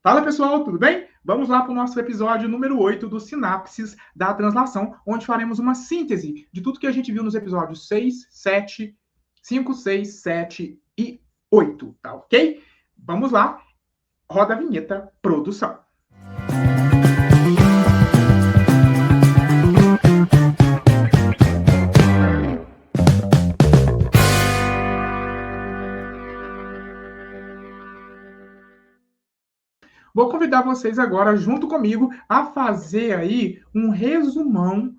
Fala pessoal, tudo bem? Vamos lá para o nosso episódio número 8 do Sinapses da Translação, onde faremos uma síntese de tudo que a gente viu nos episódios 6, 7, 5, 6, 7 e 8, tá ok? Vamos lá, roda a vinheta, produção. Vou convidar vocês agora, junto comigo, a fazer aí um resumão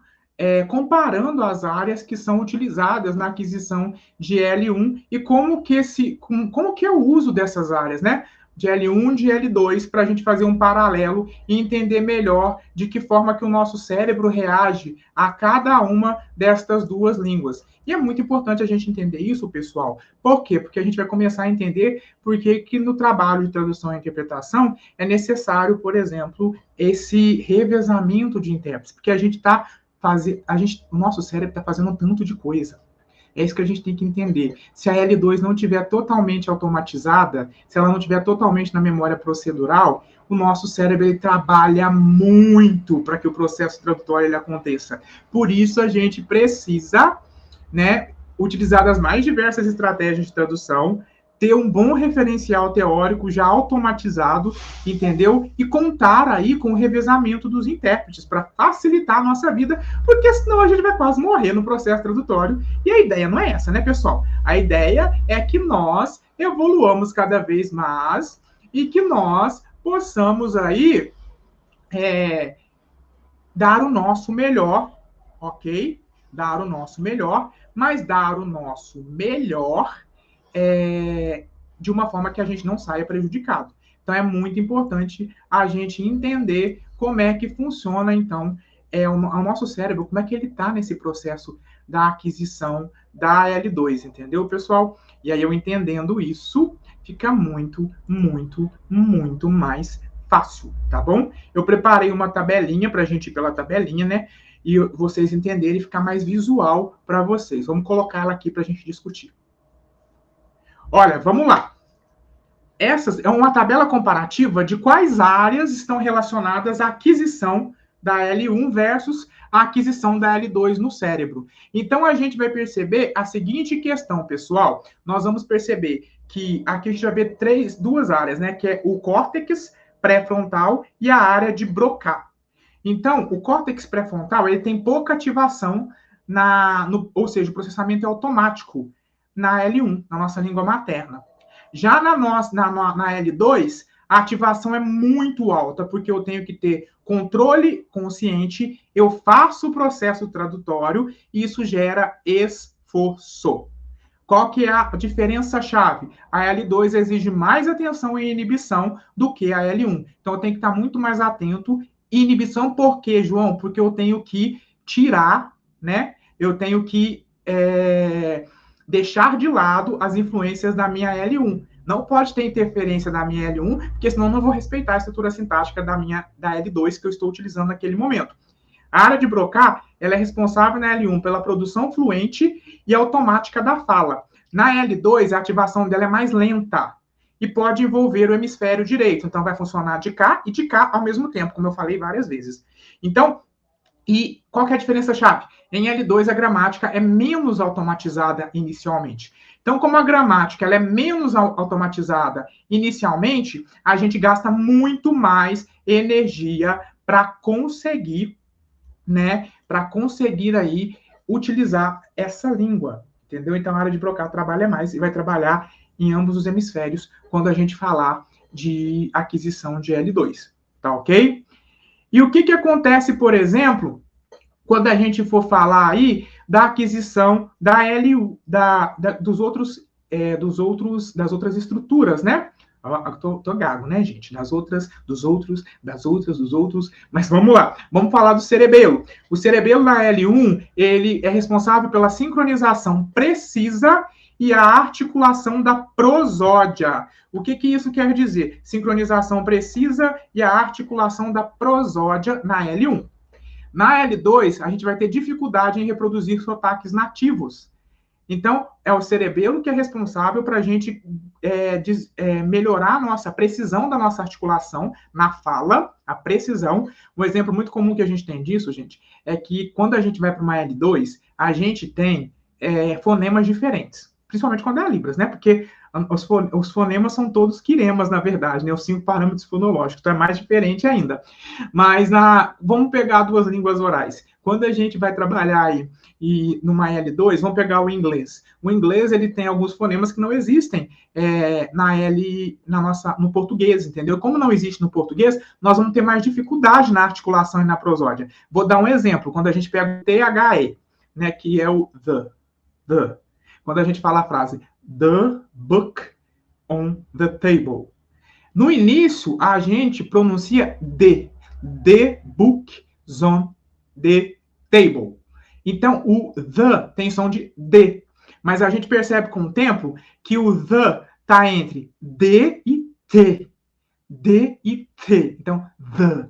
comparando as áreas que são utilizadas na aquisição de L1 e como que é o uso dessas áreas, né? De L1, de L2, para a gente fazer um paralelo e entender melhor de que forma que o nosso cérebro reage a cada uma destas duas línguas. E é muito importante a gente entender isso, pessoal. Por quê? Porque a gente vai começar a entender por que no trabalho de tradução e interpretação é necessário, por exemplo, esse revezamento de intérpretes, porque o nosso cérebro está fazendo um tanto de coisa. É isso que a gente tem que entender. Se a L2 não estiver totalmente automatizada, se ela não estiver totalmente na memória procedural, o nosso cérebro ele trabalha muito para que o processo tradutório ele aconteça. Por isso a gente precisa, né, utilizar as mais diversas estratégias de tradução, ter um bom referencial teórico já automatizado, entendeu? E contar aí com o revezamento dos intérpretes para facilitar a nossa vida, porque senão a gente vai quase morrer no processo tradutório. E a ideia não é essa, né, pessoal? A ideia é que nós evoluamos cada vez mais e que nós possamos aí dar o nosso melhor, ok? Dar o nosso melhor, mas dar o nosso melhor de uma forma que a gente não saia prejudicado. Então, é muito importante a gente entender como é que funciona, então, o nosso cérebro, como é que ele está nesse processo da aquisição da L2, entendeu, pessoal? E aí, eu entendendo isso, fica muito, muito, muito mais fácil, tá bom? Eu preparei uma tabelinha para a gente ir pela tabelinha, né? E vocês entenderem e ficar mais visual para vocês. Vamos colocar ela aqui para a gente discutir. Olha, vamos lá. Essa é uma tabela comparativa de quais áreas estão relacionadas à aquisição da L1 versus a aquisição da L2 no cérebro. Então, a gente vai perceber a seguinte questão, pessoal. Nós vamos perceber que aqui a gente vai ver duas áreas, né? Que é o córtex pré-frontal e a área de Broca. Então, o córtex pré-frontal ele tem pouca ativação, ou seja, o processamento é automático na L1, na nossa língua materna. Já na L2, a ativação é muito alta, porque eu tenho que ter controle consciente, eu faço o processo tradutório e isso gera esforço. Qual que é a diferença-chave? A L2 exige mais atenção e inibição do que a L1. Então, eu tenho que estar muito mais atento. Inibição por quê, João? Porque eu tenho que tirar, né? Eu tenho que deixar de lado as influências da minha L1. Não pode ter interferência da minha L1, porque senão eu não vou respeitar a estrutura sintática da L2 que eu estou utilizando naquele momento. A área de Broca, ela é responsável na L1 pela produção fluente e automática da fala. Na L2, a ativação dela é mais lenta e pode envolver o hemisfério direito. Então, vai funcionar de cá e de cá ao mesmo tempo, como eu falei várias vezes. Então, e qual que é a diferença-chave? Em L2, a gramática é menos automatizada inicialmente. Então, como a gramática ela é menos automatizada inicialmente, a gente gasta muito mais energia para conseguir, né, para conseguir aí utilizar essa língua, entendeu? Então, a área de Broca trabalha mais e vai trabalhar em ambos os hemisférios quando a gente falar de aquisição de L2, tá ok? E o que acontece, por exemplo, quando a gente for falar aí da aquisição da LU, das outras estruturas, né? Tô gago, né, gente? Dos outros. Mas vamos lá. Vamos falar do cerebelo. O cerebelo da L1, ele é responsável pela sincronização precisa e a articulação da prosódia. O que isso quer dizer? Sincronização precisa e a articulação da prosódia na L1. Na L2, a gente vai ter dificuldade em reproduzir sotaques nativos. Então, é o cerebelo que é responsável para a gente melhorar a nossa precisão da nossa articulação na fala, a precisão. Um exemplo muito comum que a gente tem disso, gente, é que quando a gente vai para uma L2, a gente tem fonemas diferentes, principalmente quando é a Libras, né? Porque os fonemas são todos quiremas, na verdade, né? Os 5 parâmetros fonológicos, então é mais diferente ainda. Mas vamos pegar duas línguas orais. Quando a gente vai trabalhar aí e numa L2, vamos pegar o inglês. O inglês ele tem alguns fonemas que não existem no português, entendeu? Como não existe no português, nós vamos ter mais dificuldade na articulação e na prosódia. Vou dar um exemplo. Quando a gente pega o THE, né, que é o the. Quando a gente fala a frase the book on the table. No início, a gente pronuncia the book on the table. Então, o the tem som de D. Mas a gente percebe com o tempo que o the está entre D e T. D e T. Então, the.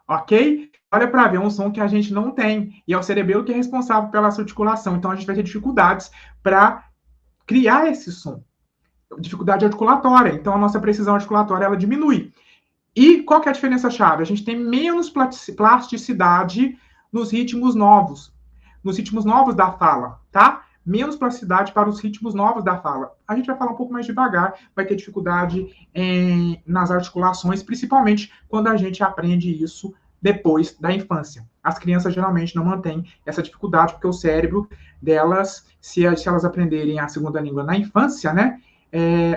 Ok? Olha para ver, é um som que a gente não tem. E é o cerebelo que é responsável pela sua articulação. Então, a gente vai ter dificuldades para criar esse som. Dificuldade articulatória. Então, a nossa precisão articulatória ela diminui. E qual que é a diferença-chave? A gente tem menos plasticidade nos ritmos novos da fala, tá? Menos plasticidade para os ritmos novos da fala. A gente vai falar um pouco mais devagar, vai ter dificuldade nas articulações, principalmente quando a gente aprende isso depois da infância. As crianças geralmente não mantêm essa dificuldade, porque o cérebro delas, se elas aprenderem a segunda língua na infância, né?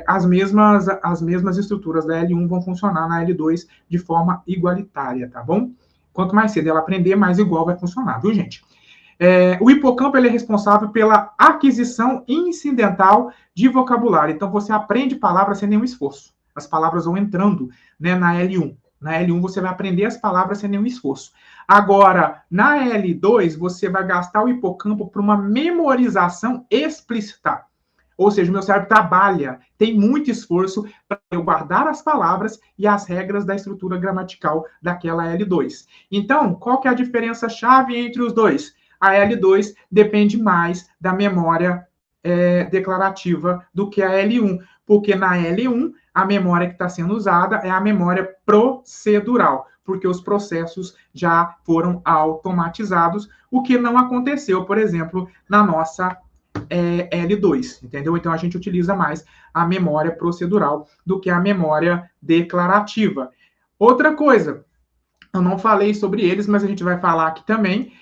As mesmas estruturas da L1 vão funcionar na L2 de forma igualitária, tá bom? Quanto mais cedo ela aprender, mais igual vai funcionar, viu, gente? O hipocampo ele é responsável pela aquisição incidental de vocabulário. Então, você aprende palavras sem nenhum esforço. As palavras vão entrando, né, na L1. Na L1, você vai aprender as palavras sem nenhum esforço. Agora, na L2, você vai gastar o hipocampo para uma memorização explícita. Ou seja, o meu cérebro trabalha, tem muito esforço para eu guardar as palavras e as regras da estrutura gramatical daquela L2. Então, qual que é a diferença-chave entre os dois? A L2 depende mais da memória declarativa do que a L1, porque na L1, a memória que está sendo usada é a memória procedural, porque os processos já foram automatizados, o que não aconteceu, por exemplo, na nossa L2, entendeu? Então, a gente utiliza mais a memória procedural do que a memória declarativa. Outra coisa, eu não falei sobre eles, mas a gente vai falar aqui também,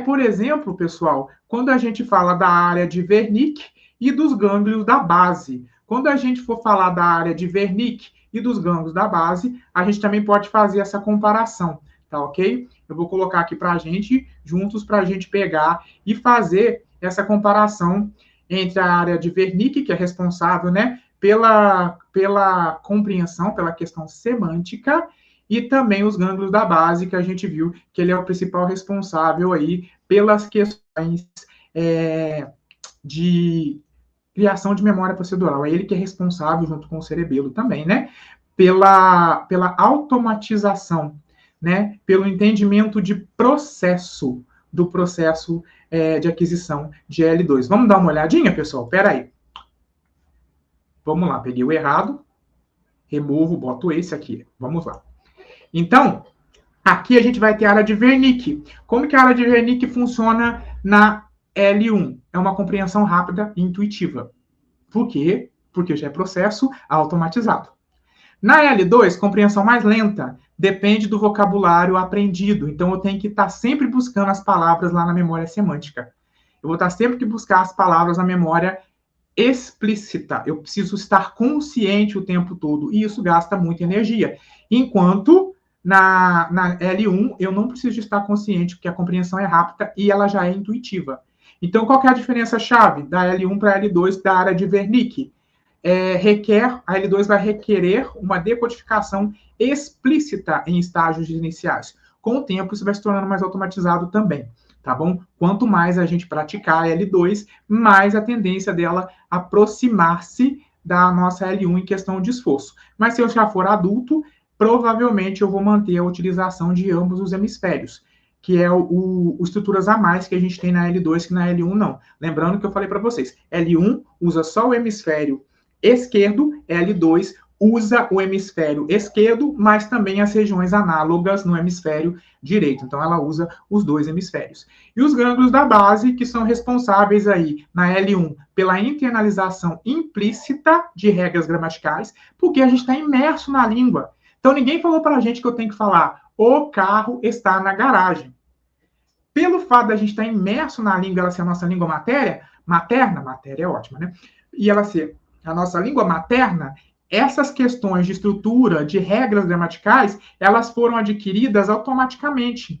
por exemplo, pessoal, quando a gente fala da área de Wernicke e dos gânglios da base. Quando a gente for falar da área de Wernicke e dos gânglios da base, a gente também pode fazer essa comparação, tá ok? Eu vou colocar aqui para a gente, juntos, para a gente pegar e fazer essa comparação entre a área de Wernicke, que é responsável, né, pela compreensão, pela questão semântica, e também os gânglios da base, que a gente viu que ele é o principal responsável aí pelas questões de criação de memória procedural. É ele que é responsável, junto com o cerebelo também, né, pela automatização, né, pelo entendimento de processo, do processo de aquisição de L2. Vamos dar uma olhadinha, pessoal? Espera aí. Vamos lá, peguei o errado, removo, boto esse aqui. Vamos lá. Então, aqui a gente vai ter a área de Wernicke. Como que a área de Wernicke funciona na L1? É uma compreensão rápida e intuitiva. Por quê? Porque já é processo automatizado. Na L2, compreensão mais lenta, depende do vocabulário aprendido. Então, eu tenho que estar sempre buscando as palavras lá na memória semântica. Eu vou estar sempre que buscar as palavras na memória explícita. Eu preciso estar consciente o tempo todo. E isso gasta muita energia. Enquanto na L1, eu não preciso estar consciente, porque a compreensão é rápida e ela já é intuitiva. Então, qual que é a diferença-chave da L1 para a L2 da área de Wernicke? A L2 vai requerer uma decodificação explícita em estágios iniciais. Com o tempo, isso vai se tornando mais automatizado também, tá bom? Quanto mais a gente praticar a L2, mais a tendência dela aproximar-se da nossa L1 em questão de esforço. Mas se eu já for adulto, provavelmente eu vou manter a utilização de ambos os hemisférios, que é o estruturas a mais que a gente tem na L2, que na L1 não. Lembrando que eu falei para vocês, L1 usa só o hemisfério esquerdo, L2 usa o hemisfério esquerdo, mas também as regiões análogas no hemisfério direito. Então, ela usa os dois hemisférios. E os gânglios da base, que são responsáveis aí, na L1, pela internalização implícita de regras gramaticais, porque a gente está imerso na língua. Então, ninguém falou para a gente que eu tenho que falar o carro está na garagem. Pelo fato da gente estar imerso na língua, ela ser a nossa língua materna é ótima, né? E ela ser a nossa língua materna, essas questões de estrutura, de regras gramaticais, elas foram adquiridas automaticamente,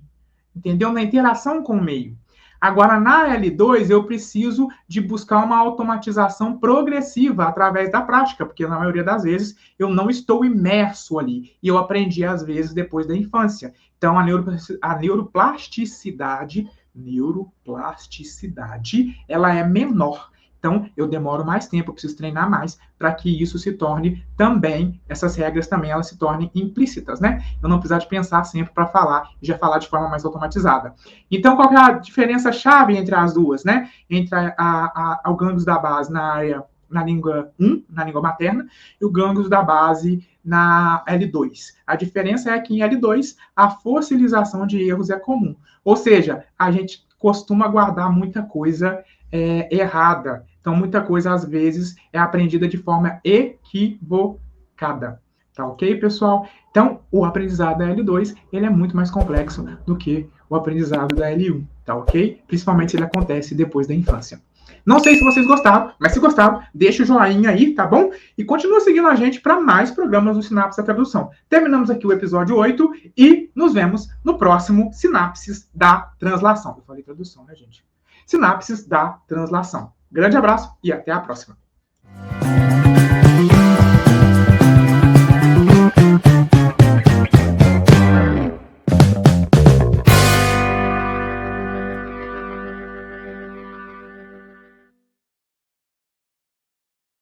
entendeu? Na interação com o meio. Agora, na L2, eu preciso de buscar uma automatização progressiva através da prática, porque na maioria das vezes eu não estou imerso ali, e eu aprendi, às vezes, depois da infância. Então, a neuroplasticidade, ela é menor. Então, eu demoro mais tempo, eu preciso treinar mais para que isso se torne também, essas regras também, elas se tornem implícitas, né? Eu não precisar de pensar sempre para falar e já falar de forma mais automatizada. Então, qual que é a diferença-chave entre as duas, né? Entre o gânglios da base na língua 1, na língua materna, e o gânglios da base na L2. A diferença é que em L2, a fossilização de erros é comum. Ou seja, a gente costuma guardar muita coisa errada. Então, muita coisa, às vezes, é aprendida de forma equivocada. Tá ok, pessoal? Então, o aprendizado da L2, ele é muito mais complexo do que o aprendizado da L1, tá ok? Principalmente se ele acontece depois da infância. Não sei se vocês gostaram, mas se gostaram, deixa o joinha aí, tá bom? E continua seguindo a gente para mais programas do Sinapse da Tradução. Terminamos aqui o episódio 8 e nos vemos no próximo Sinapses da Translação. Eu falei tradução, né, gente? Sinapses da Translação. Grande abraço e até a próxima.